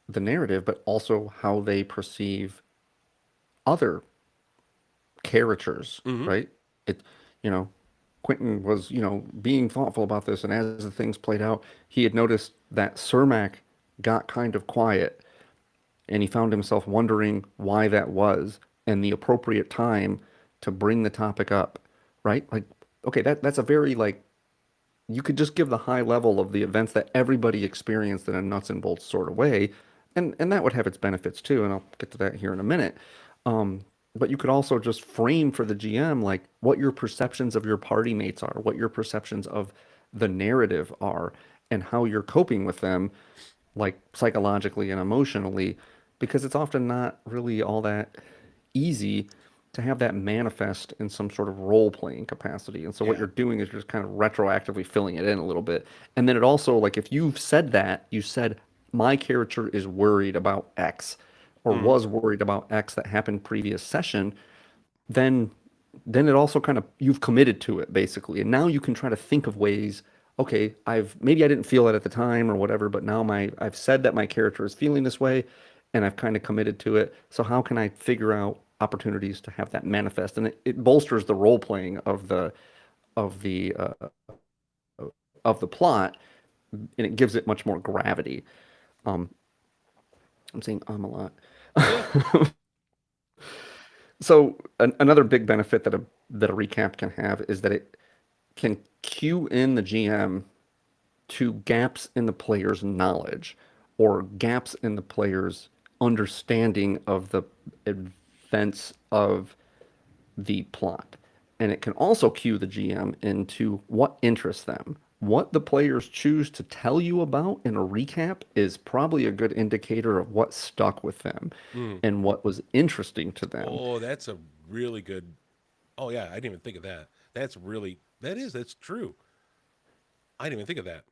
the narrative, but also how they perceive other characters, Hmm. right? It, you know, Quentin was, being thoughtful about this, and as the things played out, he had noticed that Cermak got kind of quiet, and he found himself wondering why that was and the appropriate time to bring the topic up, right? Like, okay, that's a very like you could just give the high level of the events that everybody experienced in a nuts and bolts sort of way, and that would have its benefits too, and I'll get to that here in a minute. But you could also just frame for the GM like what your perceptions of your party mates are, what your perceptions of the narrative are, and how you're coping with them, like psychologically and emotionally, because it's often not really all that easy to have that manifest in some sort of role playing capacity. And so what Yeah. you're doing is you're just kind of retroactively filling it in a little bit. And then it also, like, if you've said that, you said, my character is worried about X or Mm. was worried about X that happened previous session, then it also kind of, you've committed to it basically. And now you can try to think of ways, okay, I've maybe I didn't feel it at the time or whatever, but now I've said that my character is feeling this way and I've kind of committed to it. So how can I figure out opportunities to have that manifest? And it bolsters the role playing of the of the plot, and it gives it much more gravity. Um, I'm saying a lot. Yeah. So another big benefit that a recap can have is that it can cue in the GM to gaps in the player's knowledge or gaps in the player's understanding of the events of the plot. And it can also cue the GM into what interests them. What the players choose to tell you about in a recap is probably a good indicator of what stuck with them Mm. and what was interesting to them. Oh, that's a really good. Oh yeah, I didn't even think of that. That's really that's true. I didn't even think of that.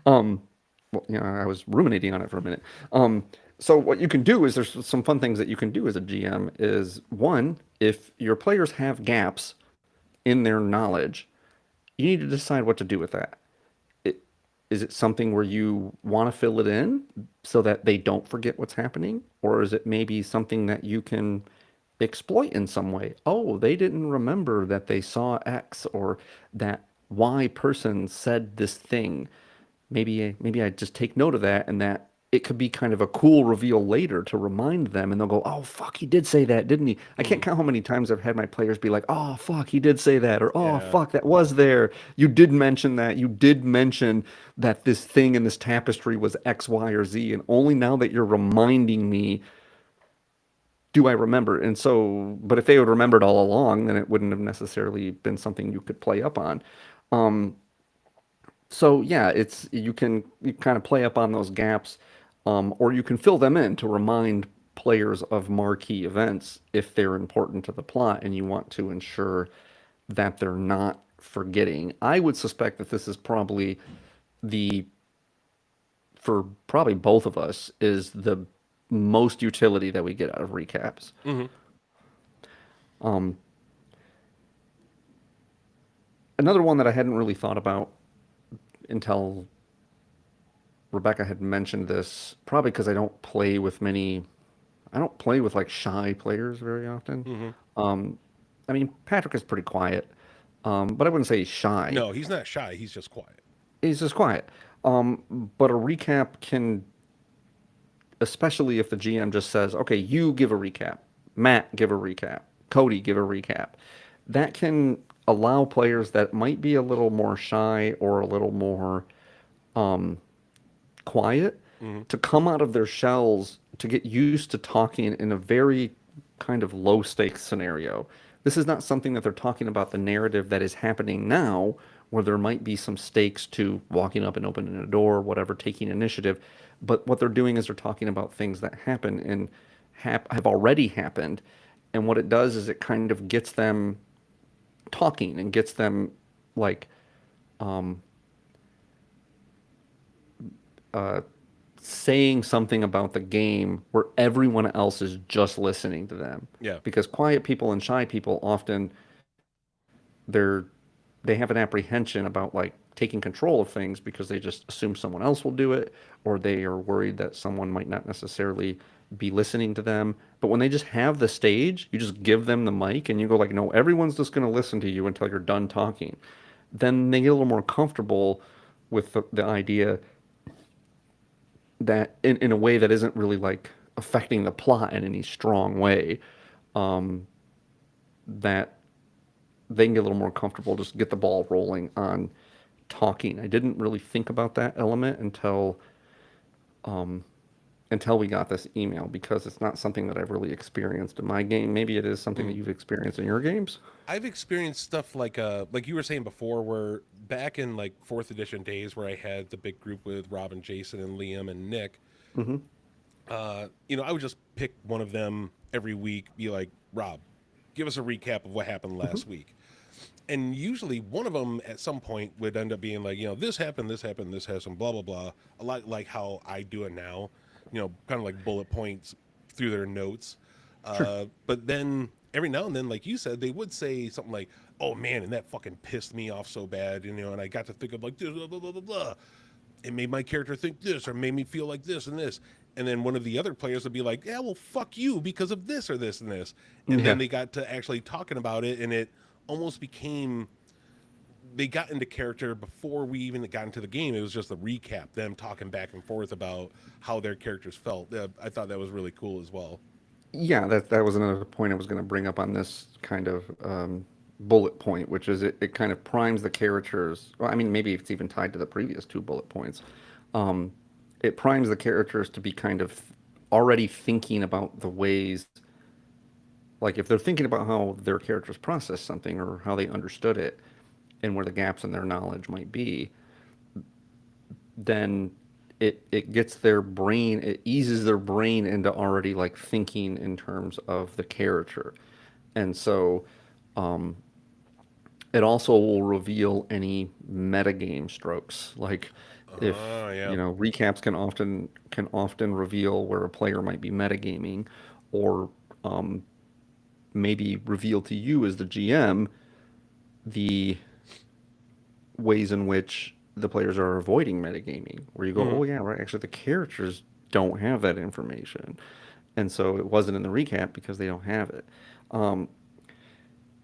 Um, well, I was ruminating on it for a minute. So what you can do is there's some fun things that you can do as a GM is one, if your players have gaps in their knowledge, you need to decide what to do with that. It, is it something where you want to fill it in so that they don't forget what's happening? Or is it maybe something that you can exploit in some way? Oh, they didn't remember that they saw X or that Y person said this thing. Maybe I just take note of that and that it could be kind of a cool reveal later to remind them and they'll go, "Oh fuck, he did say that, didn't he?" I can't Mm. count how many times I've had my players be like, "Oh fuck, he did say that," or "Oh Yeah. fuck, that was there. You did mention that. You did mention that this thing in this tapestry was X, Y, or Z, and only now that you're reminding me do I remember." And so, but if they would remember it all along, then it wouldn't have necessarily been something you could play up on. Um, so yeah, it's you kind of play up on those gaps, or you can fill them in to remind players of marquee events if they're important to the plot and you want to ensure that they're not forgetting. I would suspect that this is probably the for probably both of us is the most utility that we get out of recaps. Hmm. Um, Another one that I hadn't really thought about until Rebecca had mentioned this, probably because I don't play with like shy players very often. Hmm. Um, I mean, Patrick is pretty quiet, but I wouldn't say he's shy. No, he's not shy. He's just quiet. He's just quiet. But a recap can, especially if the GM just says, okay, you give a recap, Matt give a recap, Cody give a recap, that can allow players that might be a little more shy or a little more um, quiet Hmm. to come out of their shells to get used to talking in a very kind of low stakes scenario. This is not something that they're talking about the narrative that is happening now, where there might be some stakes to walking up and opening a door, whatever, taking initiative. But what they're doing is they're talking about things that happen and have already happened. And what it does is it kind of gets them talking and gets them like um, uh, saying something about the game where everyone else is just listening to them. Yeah. Because quiet people and shy people often they're they have an apprehension about like taking control of things because they just assume someone else will do it, or they are worried that someone might not necessarily be listening to them. But when they just have the stage, you just give them the mic and you go like, no, everyone's just going to listen to you until you're done talking. Then they get a little more comfortable with the idea that in a way that isn't really like affecting the plot in any strong way, um, that they can get a little more comfortable, just get the ball rolling on talking. I didn't really think about that element um, until we got this email because it's not something that I've really experienced in my game. Maybe it is something that Mm. you've experienced in your games. I've experienced stuff like you were saying before, where back in like fourth edition days, where I had the big group with Rob and Jason and Liam and Nick. Hmm. I would just pick one of them every week be like, Rob, give us a recap of what happened Hmm. last week. And usually one of them at some point would end up being like, this happened, this happened, blah, blah, blah. A lot like how I do it now, kind of like bullet points through their notes. Sure. But then every now and then, like you said, they would say something like, oh man, and that fucking pissed me off so bad, and I got to think of like, this, blah, blah, blah, blah, blah. It made my character think this or made me feel like this and this. And then one of the other players would be like, yeah, well, fuck you because of this or this and this. And then Yeah. they got to actually talking about it, and it almost became they got into character before we even got into the game. It was just a recap, them talking back and forth about how their characters felt. I thought that was really cool as well. Yeah, that was another point I was going to bring up on this kind of bullet point, which is it kind of primes the characters. Well, I mean, maybe it's even tied to the previous two bullet points. Um, it primes the characters to be kind of already thinking about the ways, like if they're thinking about how their characters process something or how they understood it and where the gaps in their knowledge might be, then it gets their brain, it eases their brain into already like thinking in terms of the character. And so it also will reveal any metagame strokes. Like if, Oh yeah. recaps can often reveal where a player might be metagaming, or maybe reveal to you as the GM the ways in which the players are avoiding metagaming, where you go, Mm-hmm. oh yeah, right, actually the characters don't have that information, and so it wasn't in the recap because they don't have it. Um,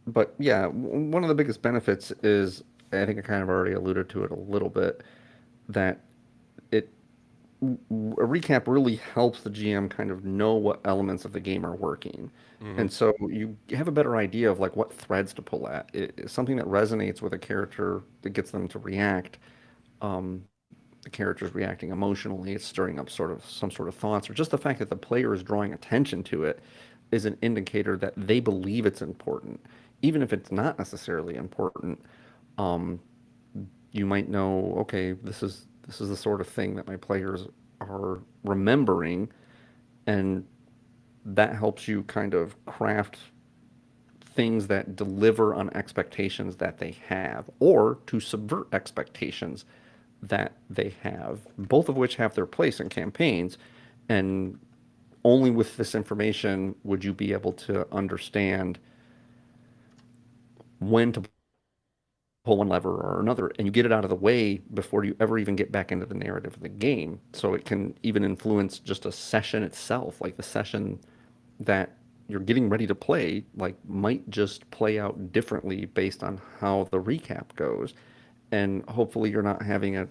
but yeah, one of the biggest benefits is, I think I kind of already alluded to it a little bit, that it a recap really helps the GM kind of know what elements of the game are working. Mm-hmm. And so you have a better idea of like what threads to pull at. Something that resonates with a character that gets them to react. The character's reacting emotionally, it's stirring up sort of some sort of thoughts, or just the fact that the player is drawing attention to it is an indicator that they believe it's important. Even if it's not necessarily important, um, you might know, okay, this is the sort of thing that my players are remembering, and that helps you kind of craft things that deliver on expectations that they have, or to subvert expectations that they have, both of which have their place in campaigns. And only with this information would you be able to understand when to pull one lever or another, and you get it out of the way before you ever even get back into the narrative of the game. So it can even influence just a session itself, like the session that you're getting ready to play, like might just play out differently based on how the recap goes. And hopefully you're not having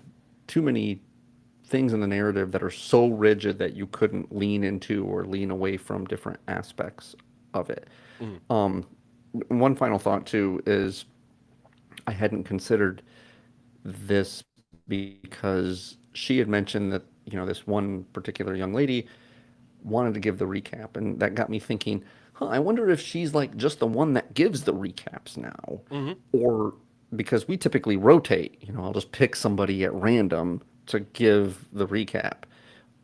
too many things in the narrative that are so rigid that you couldn't lean into or lean away from different aspects of it. Mm-hmm. One final thought too is, I hadn't considered this because she had mentioned that, this one particular young lady wanted to give the recap, and that got me thinking, huh, I wonder if she's like just the one that gives the recaps now, Mm-hmm. or because we typically rotate, I'll just pick somebody at random to give the recap.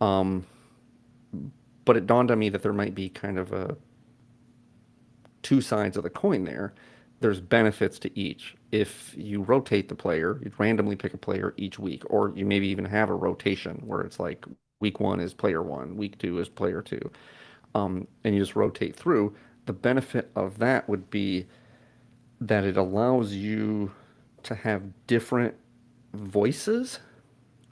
Um, but it dawned on me that there might be kind of two sides of the coin there. There's benefits to each. If you rotate the player, you randomly pick a player each week, or you maybe even have a rotation where it's like week one is player one, week two is player two, and you just rotate through. The benefit of that would be that it allows you to have different voices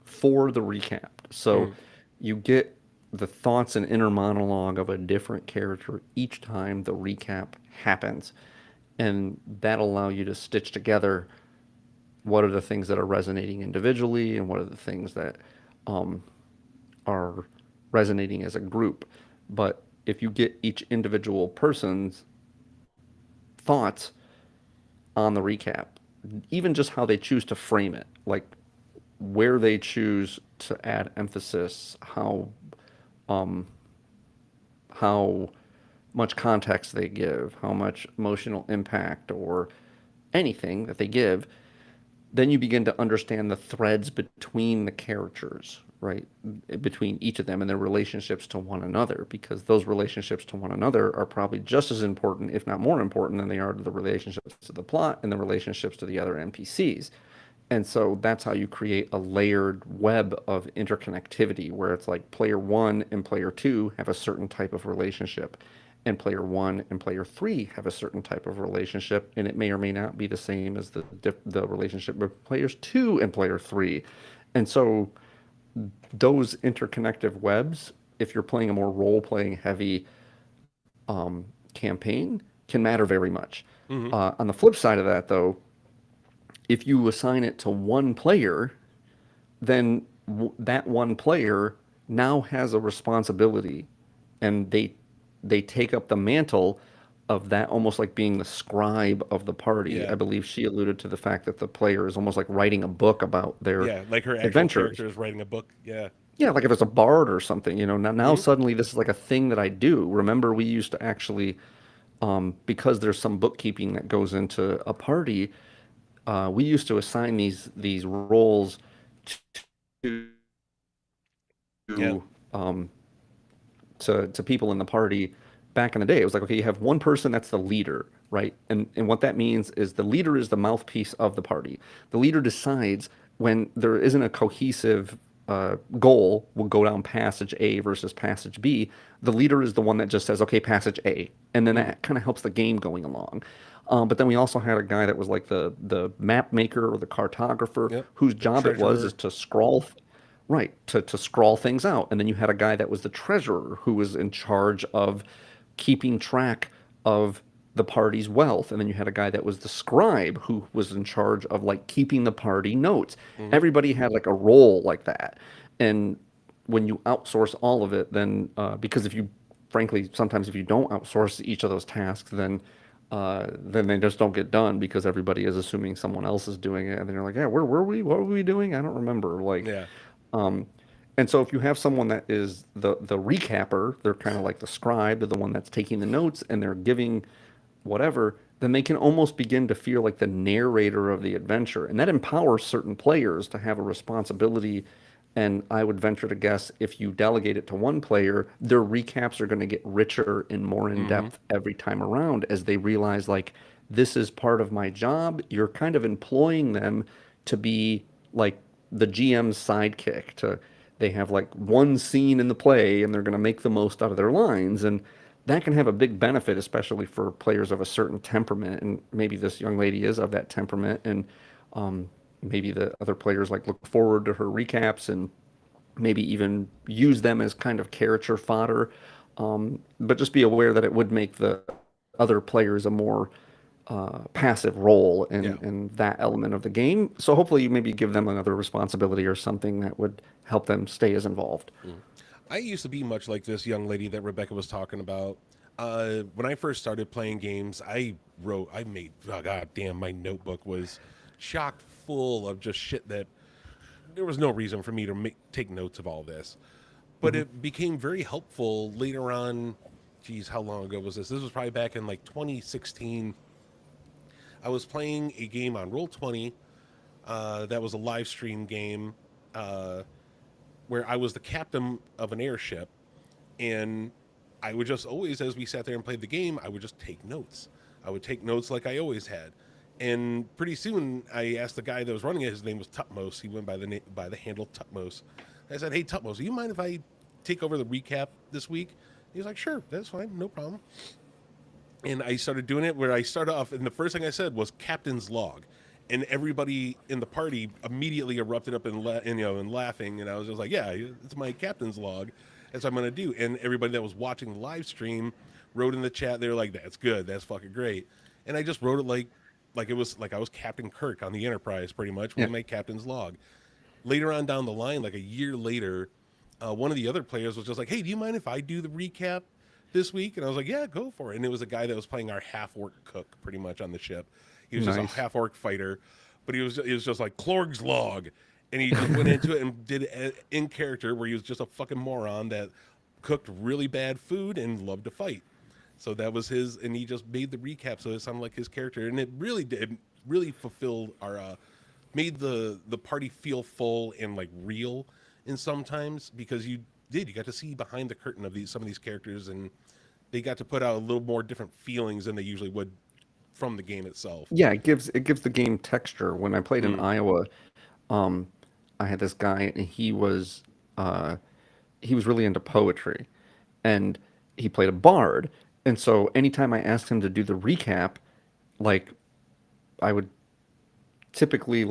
for the recap. So Mm-hmm. you get the thoughts and inner monologue of a different character each time the recap happens. And that'll allow you to stitch together what are the things that are resonating individually and what are the things that um, are resonating as a group. But if you get each individual person's thoughts on the recap, even just how they choose to frame it, like where they choose to add emphasis, um, how much context they give, how much emotional impact or anything that they give, then you begin to understand the threads between the characters. right, between each of them and their relationships to one another, because those relationships to one another are probably just as important, if not more important, than they are to the relationships to the plot and the relationships to the other NPCs. And so that's how you create a layered web of interconnectivity where it's like player one and player two have a certain type of relationship, and player one and player three have a certain type of relationship, and it may or may not be the same as the relationship with players two and player three. And so those interconnective webs, if you're playing a more role playing heavy campaign, can matter very much. Hmm. On the flip side of that, though, if you assign it to one player, then that one player now has a responsibility, and they take up the mantle of that, almost like being the scribe of the party. I Yeah. believe she alluded to the fact that the player is almost like writing a book about their Yeah. Like her actual adventures. character is writing a book. Yeah. Yeah, like if it's a bard or something, now Hmm. suddenly this is like a thing that I do. Remember, we used to actually, because there's some bookkeeping that goes into a party, we used to assign these roles Yeah. to to people in the party back in the day. It was like, okay, you have one person that's the leader, right? And what that means is the leader is the mouthpiece of the party. The leader decides when there isn't a cohesive goal, we'll go down passage A versus passage B. The leader is the one that just says, okay, passage A, and then Hmm. that kind of helps the game going along. But then we also had a guy that was like the map maker or the cartographer, Yep. whose The job it was is treasurer. to scrawl. Right, to scrawl things out. And then you had a guy that was the treasurer who was in charge of keeping track of the party's wealth. And then you had a guy that was the scribe who was in charge of like keeping the party notes. Hmm. Everybody had like a role like that. And when you outsource all of it, then because if you, frankly, sometimes if you don't outsource each of those tasks, then they just don't get done because everybody is assuming someone else is doing it, and then you're like, yeah, where were we? What were we doing? I don't remember. Like, Yeah. um, and so if you have someone that is the recapper, they're kind of like the scribe, they're the one that's taking the notes and they're giving whatever, then they can almost begin to feel like the narrator of the adventure. And that empowers certain players to have a responsibility. And I would venture to guess if you delegate it to one player, their recaps are going to get richer and more in Hmm. depth every time around as they realize, like, this is part of my job. You're kind of employing them to be like the GM's sidekick. They have like one scene in the play and they're going to make the most out of their lines. And that can have a big benefit, especially for players of a certain temperament. And maybe this young lady is of that temperament. And maybe the other players like look forward to her recaps and maybe even use them as kind of character fodder. But just be aware that it would make the other players a more passive role Yeah. in that element of the game. So hopefully you maybe give them another responsibility or something that would help them stay as involved. Mm. I used to be much like this young lady that Rebecca was talking about. When I first started playing games, I made, oh god damn, my notebook was chock full of just shit that there was no reason for me to take notes of all this. But Hmm. it became very helpful later on. Geez, how long ago was this? This was probably back in like 2016. I was playing a game on Roll20 that was a live stream game uh, where I was the captain of an airship, and I would just always, as we sat there and played the game, I would just take notes. I would take notes like I always had. And pretty soon, I asked the guy that was running it. His name was Tutmos. He went by by the handle Tutmos. I said, "Hey Tutmos, do you mind if I take over the recap this week?" He was like, "Sure, that's fine, no problem." And I started doing it where I started off, and the first thing I said was "Captain's log," and everybody in the party immediately erupted up and laughing. And I was just like, "Yeah, it's my captain's log. That's what I'm gonna do." And everybody that was watching the live stream wrote in the chat. They were like, "That's good. That's fucking great." And I just wrote it like it was like I was Captain Kirk on the Enterprise, pretty much with Yeah. my captain's log. Later on down the line, like a year later, one of the other players was just like, "Hey, do you mind if I do the recap this week?" And I was like, "Yeah, go for it." And it was a guy that was playing our half-orc cook pretty much on the ship. He was just a Nice. half-orc fighter, but it was just like Clorg's log, and he just went into it and did it in character where he was just a fucking moron that cooked really bad food and loved to fight. So that was his, and he just made the recap so it sounded like his character, and it really did, it really fulfilled our, made the party feel full and like real, in sometimes, because you got to see behind the curtain of some of these characters, and they got to put out a little more different feelings than they usually would from the game itself. Yeah, it gives the game texture. When I played in Mm. Iowa, um, I had this guy, and uh, he was really into poetry, and he played a bard. And so anytime I asked him to do the recap, like I would typically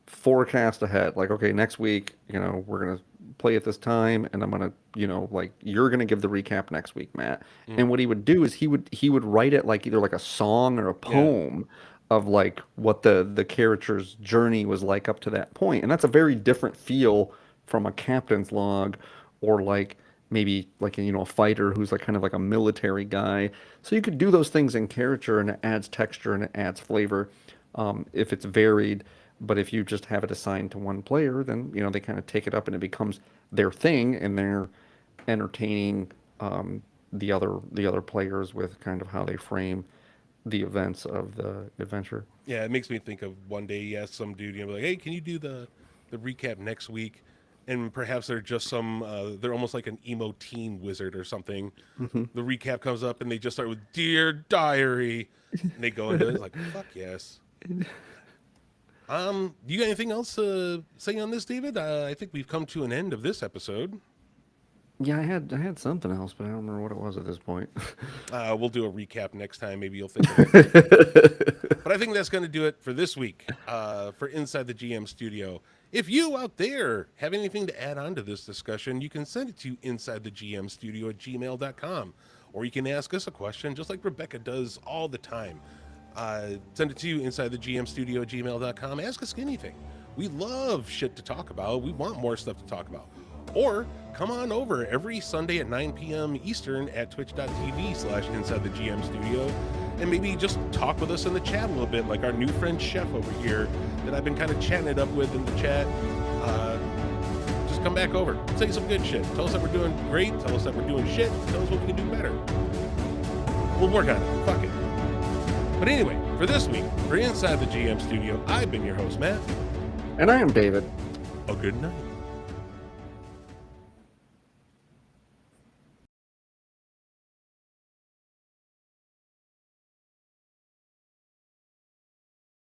forecast ahead. Like, okay, next week, we're gonna play at this time, and I'm gonna, like you're gonna give the recap next week, Matt. Mm. And what he would do is he would write it like either like a song or a Yeah. poem of like what the character's journey was like up to that point. And that's a very different feel from a captain's log, or like maybe like a fighter who's like kind of like a military guy. So you could do those things in character, and it adds texture and it adds flavor, if it's varied. But if you just have it assigned to one player, then they kind of take it up and it becomes their thing, and they're entertaining, the other players with kind of how they frame the events of the adventure. Yeah, it makes me think of one day, yes, some dude, like, hey, can you do the recap next week? And perhaps they're just they're almost like an emo teen wizard or something. The recap comes up and they just start with "Dear Diary," and they go into it. It's like, fuck yes. You got anything else to say on this, David? I think we've come to an end of this episode. Yeah, I had something else, but I don't remember what it was at this point. We'll do a recap next time. Maybe you'll think of it. But I think that's going to do it for this week for Inside the GM Studio. If you out there have anything to add on to this discussion, you can send it to insidethegmstudio@gmail.com. Or you can ask us a question just like Rebecca does all the time. Send it to insidethegmstudio@gmail.com. Ask us anything. We love shit to talk about. We want more stuff to talk about. Or come on over every Sunday at 9 p.m. Eastern at twitch.tv/InsideTheGMStudio, and maybe just talk with us in the chat a little bit, like our new friend Chef over here that I've been kind of chatting it up with in the chat. Just come back over, say some good shit. Tell us that we're doing great. Tell us that we're doing shit. Tell us what we can do better. We'll work on it. Fuck it. But anyway, for this week, for Inside the GM Studio, I've been your host, Matt. And I am David. A good night.